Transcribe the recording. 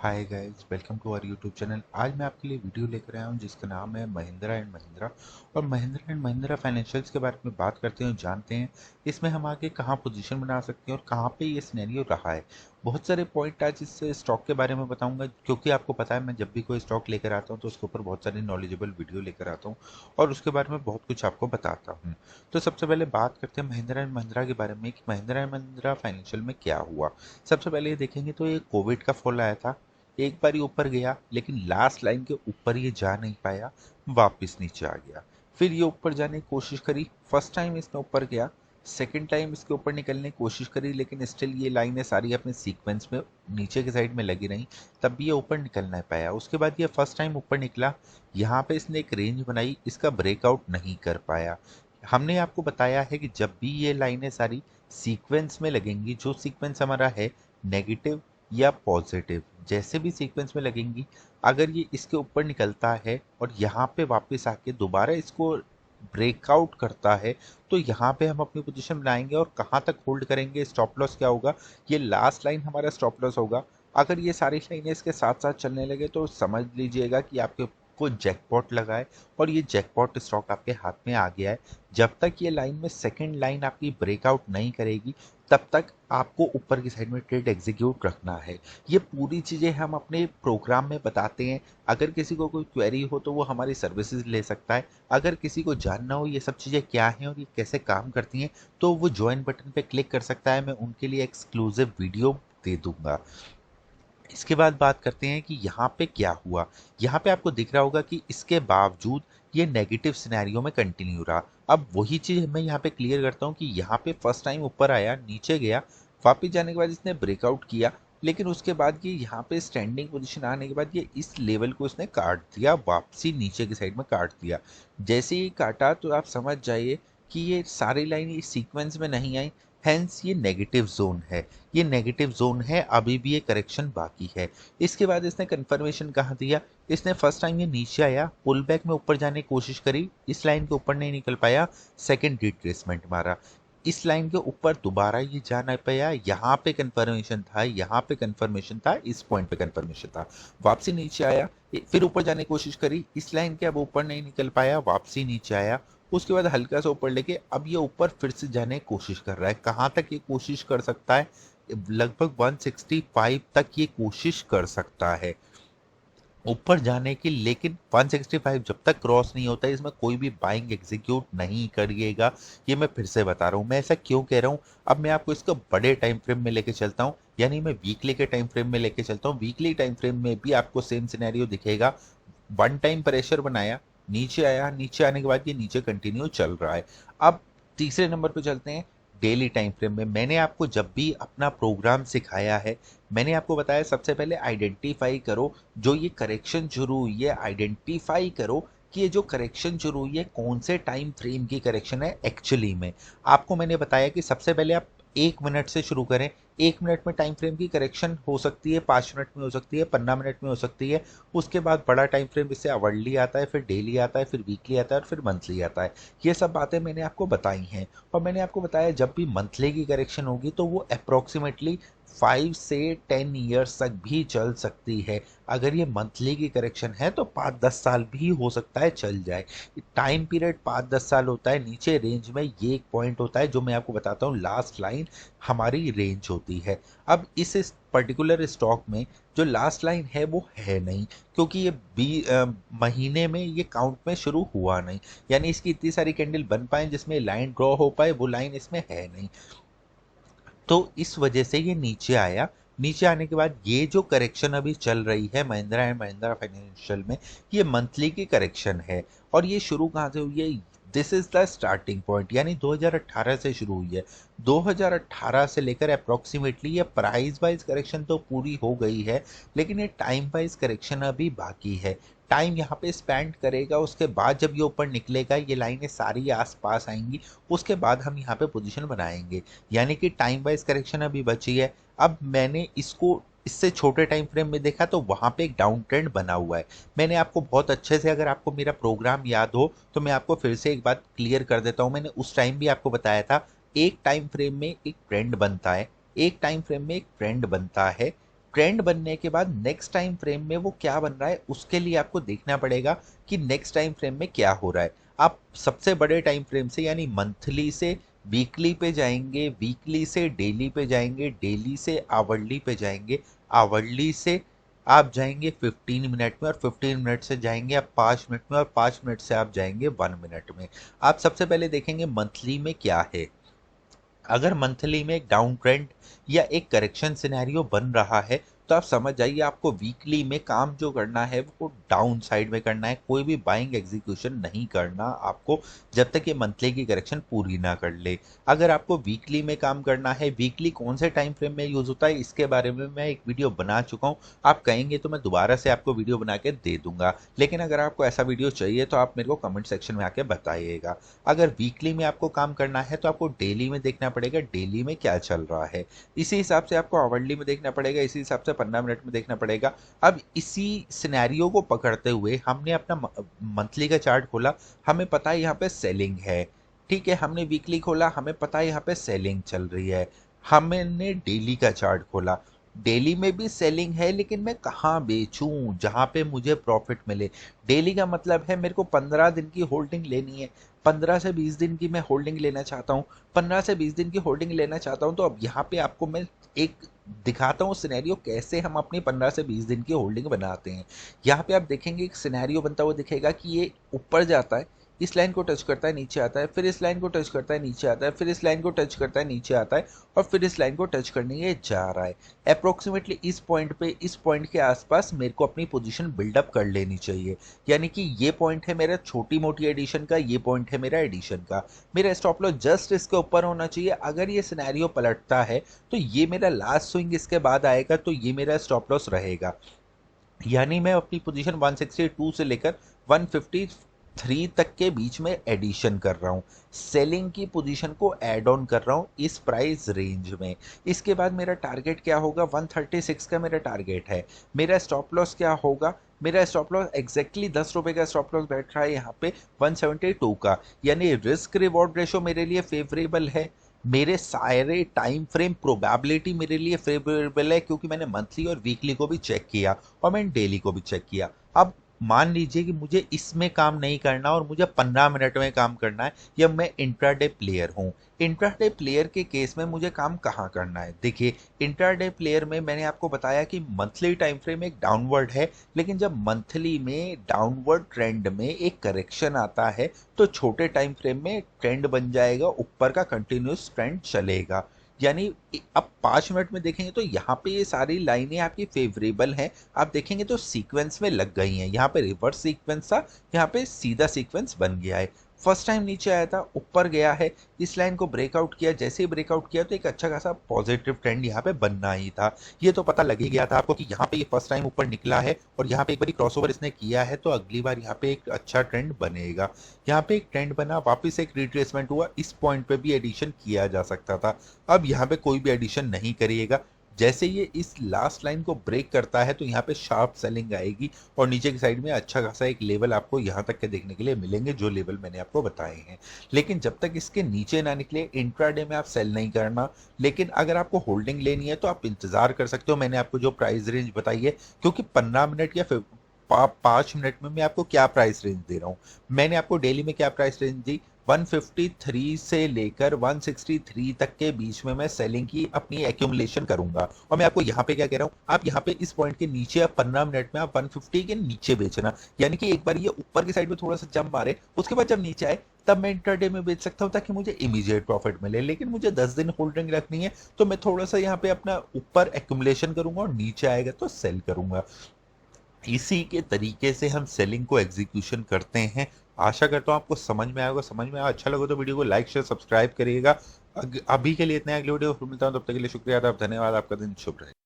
Hi guys, welcome to our YouTube channel. आज मैं आपके लिए वीडियो लेकर आया हूं जिसका नाम है महिंद्रा एंड महिंद्रा। और महिंद्रा एंड महिंद्रा फाइनेंशियल्स के बारे में बात करते हैं और जानते हैं इसमें हम आगे कहां पोजीशन बना सकते हैं और कहां पे ये सिनेरियो रहा है। बहुत सारे पॉइंट आज इस स्टॉक के बारे में बताऊंगा, क्योंकि आपको पता है मैं जब भी कोई स्टॉक लेकर आता हूं तो उसके ऊपर बहुत सारी नॉलेजेबल वीडियो लेकर आता हूं और उसके बारे में बहुत कुछ आपको बताता हूँ। तो सबसे पहले बात करते हैं महिंद्रा एंड महिंद्रा के बारे में कि महिंद्रा एंड महिंद्रा फाइनेंशियल में क्या हुआ। सबसे पहले ये देखेंगे तो ये कोविड का फॉल आया था। एक बार ये ऊपर गया लेकिन लास्ट लाइन के ऊपर ये जा नहीं पाया, वापस नीचे आ गया। फिर ये ऊपर जाने की कोशिश करी, फर्स्ट टाइम इसने ऊपर गया, सेकंड टाइम इसके ऊपर निकलने की कोशिश करी, लेकिन स्टिल ये लाइनें सारी अपने सीक्वेंस में नीचे की साइड में लगी रही, तब भी ये ऊपर निकल नहीं पाया। उसके बाद ये फर्स्ट टाइम ऊपर निकला, यहाँ पे इसने एक रेंज बनाई, इसका ब्रेकआउट नहीं कर पाया। हमने आपको बताया है कि जब भी ये लाइनें सारी सीक्वेंस में लगेंगी, जो सीक्वेंस हमारा है नेगेटिव या पॉजिटिव, जैसे भी सीक्वेंस में लगेंगी, अगर ये इसके ऊपर निकलता है और यहाँ पे वापस आके दोबारा इसको ब्रेकआउट करता है, तो यहाँ पे हम अपनी पोजीशन बनाएंगे और कहाँ तक होल्ड करेंगे। स्टॉप लॉस क्या होगा, ये लास्ट लाइन हमारा स्टॉप लॉस होगा। अगर ये सारी लाइनें इसके साथ साथ चलने लगे तो समझ लीजिएगा कि आपके को जैकपॉट लगा है और ये जैकपॉट स्टॉक आपके हाथ में आ गया है। जब तक ये लाइन में सेकंड लाइन आपकी ब्रेकआउट नहीं करेगी, तब तक आपको ऊपर की साइड में ट्रेड एग्जीक्यूट रखना है। ये पूरी चीज़ें हम अपने प्रोग्राम में बताते हैं। अगर किसी को कोई क्वेरी हो तो वो हमारी सर्विसेज ले सकता है। अगर किसी को जानना हो ये सब चीज़ें क्या हैं और ये कैसे काम करती हैं, तो वो ज्वाइन बटन पे क्लिक कर सकता है। मैं उनके लिए एक्सक्लूसिव वीडियो दे दूंगा। इसके बाद बात करते हैं कि यहाँ पे क्या हुआ। यहाँ पे आपको दिख रहा होगा कि इसके बावजूद ये नेगेटिव सिनेरियो में कंटिन्यू रहा। अब वही चीज़ मैं यहाँ पे क्लियर करता हूँ कि यहाँ पे फर्स्ट टाइम ऊपर आया, नीचे गया, वापिस जाने के बाद इसने ब्रेकआउट किया, लेकिन उसके बाद ये यहाँ पे स्टैंडिंग पोजीशन आने के बाद ये इस लेवल को इसने काट दिया, वापसी नीचे की साइड में काट दिया। जैसे ही काटा तो आप समझ जाइए कि ये सारी लाइन इस सीक्वेंस में नहीं आई, हेंस ये नेगेटिव जोन है। ये नेगेटिव जोन है, अभी भी ये करेक्शन बाकी है। इसके बाद इसने कंफर्मेशन कहाँ दिया, इसने फर्स्ट टाइम ये नीचे आया, पुल बैक में ऊपर जाने की कोशिश करी, इस लाइन के ऊपर नहीं निकल पाया, सेकंड रिट्रेसमेंट मारा, इस लाइन के ऊपर दोबारा ये जा नहीं पाया, यहाँ पे कंफर्मेशन था, यहाँ पे कंफर्मेशन था, इस पॉइंट पे कंफर्मेशन था, वापसी नीचे आया, फिर ऊपर जाने की कोशिश करी, इस लाइन के अब ऊपर नहीं निकल पाया, वापसी नीचे आया। उसके बाद हल्का सा ऊपर लेके अब ये ऊपर फिर से जाने की कोशिश कर रहा है। कहाँ तक ये कोशिश कर सकता है, लगभग 165 तक ये कोशिश कर सकता है ऊपर जाने की, लेकिन 165 जब तक क्रॉस नहीं होता है इसमें कोई भी बाइंग एग्जीक्यूट नहीं करिएगा। ये मैं फिर से बता रहा हूँ। मैं ऐसा क्यों कह रहा हूँ, अब मैं आपको इसको बड़े टाइम फ्रेम में लेके चलता हूँ, यानी मैं वीकली के टाइम फ्रेम में लेके चलता हूँ। वीकली टाइम फ्रेम में भी आपको सेम सिनेरियो दिखेगा। वन टाइम प्रेशर बनाया, नीचे आया, नीचे आने के बाद ये नीचे कंटिन्यू चल रहा है। अब तीसरे नंबर पे चलते हैं डेली टाइम फ्रेम में। मैंने आपको जब भी अपना प्रोग्राम सिखाया है, मैंने आपको बताया सबसे पहले आइडेंटिफाई करो जो ये करेक्शन शुरू हुई है, आइडेंटिफाई करो कि ये जो करेक्शन शुरू हुई है कौन से टाइम फ्रेम की करेक्शन है एक्चुअली में। आपको मैंने बताया कि सबसे पहले आप 1 मिनट से शुरू करें। 1 मिनट में टाइम फ्रेम की करेक्शन हो सकती है, 5 मिनट में हो सकती है, 15 मिनट में हो सकती है। उसके बाद बड़ा टाइम फ्रेम इससे आवरली आता है, फिर डेली आता है, फिर वीकली आता है और फिर मंथली आता है। ये सब बातें मैंने आपको बताई हैं। और मैंने आपको बताया जब भी मंथली की करेक्शन होगी तो वो अप्रोक्सीमेटली 5 से 10 ईयर्स तक भी चल सकती है। अगर ये मंथली की करेक्शन है तो 5-10 साल भी हो सकता है चल जाए। टाइम पीरियड 5-10 साल होता है। नीचे रेंज में ये एक पॉइंट होता है जो मैं आपको बताता हूँ, लास्ट लाइन हमारी रेंज होती है। अब इस पर्टिकुलर स्टॉक में जो लास्ट लाइन है वो है नहीं, क्योंकि ये महीने में ये काउंट में शुरू हुआ नहीं, यानी इसकी इतनी सारी कैंडल बन पाए जिसमें लाइन ड्रॉ हो पाए, वो लाइन इसमें है नहीं। तो इस वजह से ये नीचे आया। नीचे आने के बाद ये जो करेक्शन अभी चल रही है महिंद्रा एंड महिंद्रा फाइनेंशियल में, ये मंथली की करेक्शन है। और ये शुरू कहाँ से हुई है, this is the starting point, यानी 2018 से शुरू हुई है। 2018 से लेकर अप्रोक्सीमेटली ये प्राइस वाइज करेक्शन तो पूरी हो गई है, लेकिन ये टाइम वाइज करेक्शन अभी बाकी है। टाइम यहाँ पे स्पेंड करेगा, उसके बाद जब ये ऊपर निकलेगा, ये लाइनें सारी आसपास आएंगी, उसके बाद हम यहाँ पे पोजीशन बनाएंगे। यानी कि टाइम वाइज करेक्शन अभी बची है। अब मैंने इसको इससे छोटे टाइम फ्रेम में देखा तो वहां पे एक डाउन ट्रेंड बना हुआ है। मैंने आपको बहुत अच्छे से, अगर आपको मेरा प्रोग्राम याद हो तो मैं आपको फिर से एक बात क्लियर कर देता हूं। मैंने उस टाइम भी आपको बताया था एक टाइम फ्रेम में एक ट्रेंड बनता है, एक टाइम फ्रेम में एक ट्रेंड बनता है। ट्रेंड बनने के बाद नेक्स्ट टाइम फ्रेम में वो क्या बन रहा है, उसके लिए आपको देखना पड़ेगा कि नेक्स्ट टाइम फ्रेम में क्या हो रहा है। आप सबसे बड़े टाइम फ्रेम से यानी मंथली से वीकली पे जाएंगे, वीकली से डेली पे जाएंगे, डेली से आवरली पे जाएंगे, आवरली से आप जाएंगे 15 मिनट में, और 15 मिनट से जाएंगे आप 5 मिनट में, और 5 मिनट से आप जाएंगे 1 मिनट में। आप सबसे पहले देखेंगे मंथली में क्या है। अगर मंथली में एक डाउन ट्रेंड या एक करेक्शन सिनेरियो बन रहा है तो आप समझ जाइए आपको वीकली में काम जो करना है वो डाउन साइड में करना है। कोई भी बाइंग एग्जीक्यूशन नहीं करना आपको जब तक ये मंथली की करेक्शन पूरी ना कर ले। अगर आपको वीकली में काम करना है, वीकली कौन से टाइम फ्रेम में यूज होता है इसके बारे में मैं एक वीडियो बना चुका हूँ। आप कहेंगे तो मैं दोबारा से आपको वीडियो बना के दे दूंगा, लेकिन अगर आपको ऐसा वीडियो चाहिए तो आप मेरे को कमेंट सेक्शन में आके बताइएगा। अगर वीकली में आपको काम करना है तो आपको डेली में देखना पड़ेगा डेली में क्या चल रहा है। इसी हिसाब से आपको आवरली में देखना पड़ेगा, इसी हिसाब से 15 मिनट में देखना पड़ेगा। अब इसी सिनेरियो को पकड़ते हुए हमने अपना मंथली का चार्ट खोला, हमें पता है यहाँ पे सेलिंग है, ठीक है। हमने वीकली खोला, हमें पता है यहाँ पे सेलिंग चल रही है। हमने डेली का चार्ट खोला, डेली में भी सेलिंग है, लेकिन मैं कहाँ बेचूं जहां पे मुझे प्रॉफिट मिले। डेली का मतलब है मेरे को 15 दिन की होल्डिंग लेनी है, 15 से 20 दिन की मैं होल्डिंग लेना चाहता हूँ, 15 से 20 दिन की होल्डिंग लेना चाहता हूँ। तो अब यहाँ पे आपको मैं एक दिखाता हूँ सिनेरियो कैसे हम अपनी 15 से 20 दिन की होल्डिंग बनाते हैं। यहाँ पे आप देखेंगे एक सिनेरियो बनता हुआ दिखेगा कि ये ऊपर जाता है, इस लाइन को टच करता है, नीचे आता है, फिर इस लाइन को टच करता है, नीचे आता है, फिर इस लाइन को टच करता है, नीचे आता है, और फिर इस लाइन को टच करने ये जा रहा है। अप्रोक्सीमेटली इस पॉइंट पे, इस पॉइंट के आसपास मेरे को अपनी पोजीशन बिल्डअप कर लेनी चाहिए। यानी कि ये पॉइंट है मेरा छोटी मोटी एडिशन का, ये पॉइंट है मेरा एडिशन का। मेरा स्टॉप लॉस जस्ट इसके ऊपर होना चाहिए। अगर ये सिनेरियो पलटता है तो ये मेरा लास्ट स्विंग इसके बाद आएगा, तो ये मेरा स्टॉप लॉस रहेगा। यानी मैं अपनी पोजीशन 162 से लेकर 153 तक के बीच में एडिशन कर रहा हूँ, सेलिंग की पोजीशन को ऐड ऑन कर रहा हूँ इस प्राइस रेंज में। इसके बाद मेरा टारगेट क्या होगा, 136 का मेरा टारगेट है। मेरा स्टॉप लॉस क्या होगा, मेरा स्टॉप लॉस एग्जैक्टली 10 रुपए का स्टॉप लॉस बैठ रहा है यहाँ पे 172 का। यानी रिस्क रिवॉर्ड रेशो मेरे लिए फेवरेबल है, मेरे सारे टाइम फ्रेम प्रोबेबिलिटी मेरे लिए फेवरेबल है, क्योंकि मैंने मंथली और वीकली को भी चेक किया और मैंने डेली को भी चेक किया। अब मान लीजिए कि मुझे इसमें काम नहीं करना और मुझे 15 मिनट में काम करना है, या मैं इंट्राडे प्लेयर हूँ। इंट्राडे प्लेयर के केस में मुझे काम कहाँ करना है, देखिए इंट्राडे प्लेयर में मैंने आपको बताया कि मंथली टाइम फ्रेम एक डाउनवर्ड है, लेकिन जब मंथली में डाउनवर्ड ट्रेंड में एक करेक्शन आता है तो छोटे टाइम फ्रेम में ट्रेंड बन जाएगा, ऊपर का कंटिन्यूस ट्रेंड चलेगा। यानी अब 5 मिनट में देखेंगे तो यहाँ पे ये सारी लाइनें आपकी फेवरेबल हैं। आप देखेंगे तो सीक्वेंस में लग गई हैं, यहाँ पे रिवर्स सीक्वेंस था, यहाँ पे सीधा सीक्वेंस बन गया है। फर्स्ट टाइम नीचे आया था, ऊपर गया है, इस लाइन को ब्रेकआउट किया, जैसे ही ब्रेकआउट किया तो एक अच्छा खासा पॉजिटिव ट्रेंड यहाँ पे बनना ही था। ये तो पता लग ही गया था आपको कि यहाँ पे ये फर्स्ट टाइम ऊपर निकला है और यहाँ पे एक बार क्रॉसओवर इसने किया है तो अगली बार यहाँ पे एक अच्छा ट्रेंड बनेगा। यहाँ पे एक ट्रेंड बना, वापस एक रिट्रेसमेंट हुआ, इस पॉइंट पे भी एडिशन किया जा सकता था। अब यहाँ पे कोई भी एडिशन नहीं करिएगा, जैसे ये इस लास्ट लाइन को ब्रेक करता है तो यहाँ पे शार्प सेलिंग आएगी और नीचे की साइड में अच्छा खासा एक लेवल आपको यहाँ तक के देखने के लिए मिलेंगे, जो लेवल मैंने आपको बताए हैं। लेकिन जब तक इसके नीचे ना निकले इंट्राडे में आप सेल नहीं करना। लेकिन अगर आपको होल्डिंग लेनी है तो आप इंतजार कर सकते हो, मैंने आपको जो प्राइस रेंज बताई है, क्योंकि 15 मिनट या फिर 5 मिनट में मैं आपको क्या प्राइस रेंज दे रहा हूँ। मैंने आपको डेली में क्या प्राइस रेंज दी, 153 से लेकर 163 तक के बीच में मैं सेलिंग की अपनी एक्यूमुलेशन करूंगा। और मैं आपको यहाँ पे क्या कह रहा हूँ, आप यहाँ पे इस पॉइंट के नीचे आप 15 मिनट में आप 150 के नीचे बेचना। यानी कि एक बार ये ऊपर की साइड में थोड़ा सा जंप मारे, उसके बाद जब नीचे आए तब मैं इंटरडे में बेच सकता हूँ ताकि मुझे इमीडिएट प्रॉफिट मिले। लेकिन मुझे 10 दिन होल्डिंग रखनी है तो मैं थोड़ा सा यहाँ पे अपना ऊपर एक्यूमुलेशन करूंगा और नीचे आएगा तो सेल करूंगा। इसी के तरीके से हम सेलिंग को एग्जीक्यूशन करते हैं। आशा करता हूँ आपको समझ में आएगा। समझ में आया, अच्छा लगे तो वीडियो को लाइक शेयर सब्सक्राइब करिएगा। अभी के लिए इतना, अगले वीडियो फिर मिलता हूँ, तब तक के लिए शुक्रिया, धन्यवाद, आपका दिन शुभ रहे।